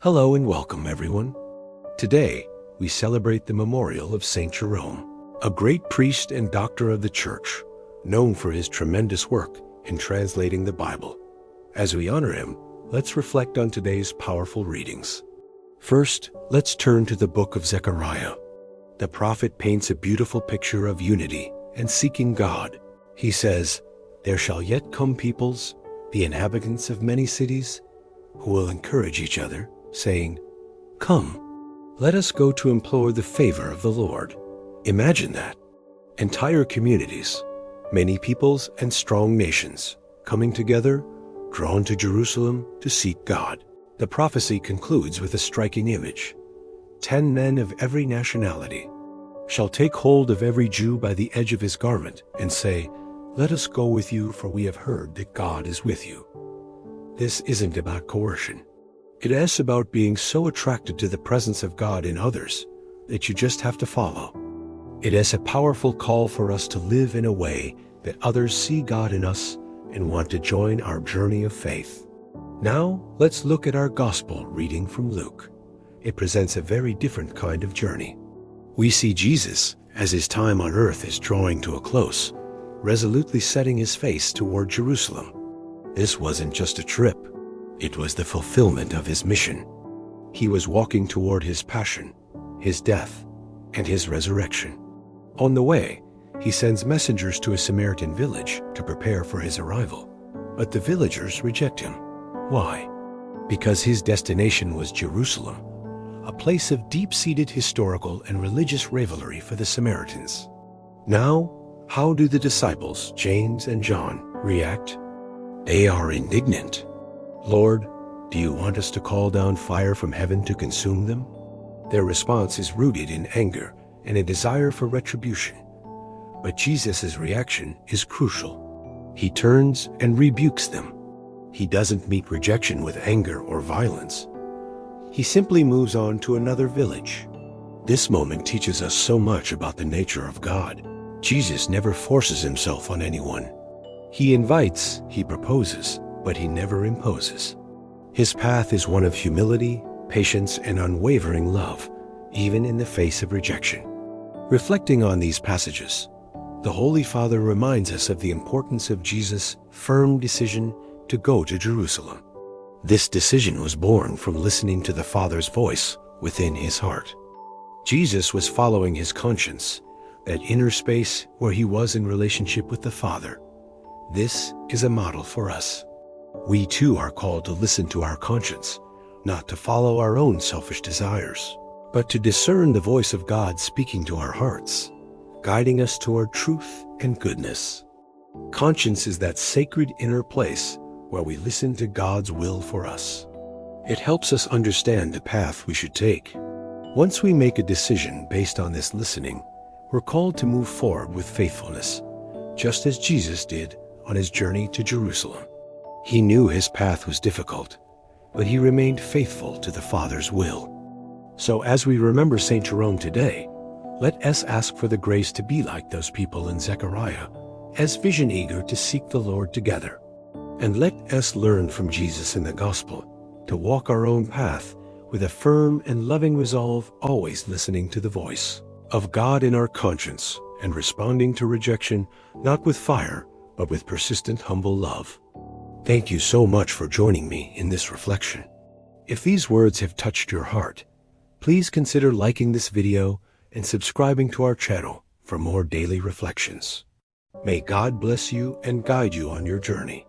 Hello and welcome, everyone. Today, we celebrate the memorial of Saint Jerome, a great priest and doctor of the Church, known for his tremendous work in translating the Bible. As we honor him, let's reflect on today's powerful readings. First, let's turn to the book of Zechariah. The prophet paints a beautiful picture of unity and seeking God. He says, "There shall yet come peoples, the inhabitants of many cities, who will encourage each other, saying, 'Come, let us go to implore the favor of the Lord.'" Imagine that. Entire communities, many peoples and strong nations, coming together, drawn to Jerusalem to seek God. The prophecy concludes with a striking image. 10 men of every nationality shall take hold of every Jew by the edge of his garment and say, "Let us go with you, for we have heard that God is with you." This isn't about coercion. It is about being so attracted to the presence of God in others that you just have to follow. It is a powerful call for us to live in a way that others see God in us and want to join our journey of faith. Now, let's look at our gospel reading from Luke. It presents a very different kind of journey. We see Jesus, as his time on earth is drawing to a close, resolutely setting his face toward Jerusalem. This wasn't just a trip. It was the fulfillment of his mission. He was walking toward his passion, his death, and his resurrection. On the way, he sends messengers to a Samaritan village to prepare for his arrival. But the villagers reject him. Why? Because his destination was Jerusalem, a place of deep-seated historical and religious rivalry for the Samaritans. Now, how do the disciples, James and John, react? They are indignant. "Lord, do you want us to call down fire from heaven to consume them?" Their response is rooted in anger and a desire for retribution. But Jesus' reaction is crucial. He turns and rebukes them. He doesn't meet rejection with anger or violence. He simply moves on to another village. This moment teaches us so much about the nature of God. Jesus never forces himself on anyone. He invites, he proposes, but he never imposes. His path is one of humility, patience, and unwavering love, even in the face of rejection. Reflecting on these passages, the Holy Father reminds us of the importance of Jesus' firm decision to go to Jerusalem. This decision was born from listening to the Father's voice within his heart. Jesus was following his conscience, that inner space where he was in relationship with the Father. This is a model for us. We too are called to listen to our conscience, not to follow our own selfish desires, but to discern the voice of God speaking to our hearts, guiding us toward truth and goodness. Conscience is that sacred inner place where we listen to God's will for us. It helps us understand the path we should take. Once we make a decision based on this listening, we're called to move forward with faithfulness, just as Jesus did on his journey to Jerusalem. He knew his path was difficult, but he remained faithful to the Father's will. So as we remember Saint Jerome today, let us ask for the grace to be like those people in Zechariah, as vision eager to seek the Lord together. And let us learn from Jesus in the gospel to walk our own path with a firm and loving resolve, always listening to the voice of God in our conscience and responding to rejection, not with fire, but with persistent, humble love. Thank you so much for joining me in this reflection. If these words have touched your heart, please consider liking this video and subscribing to our channel for more daily reflections. May God bless you and guide you on your journey.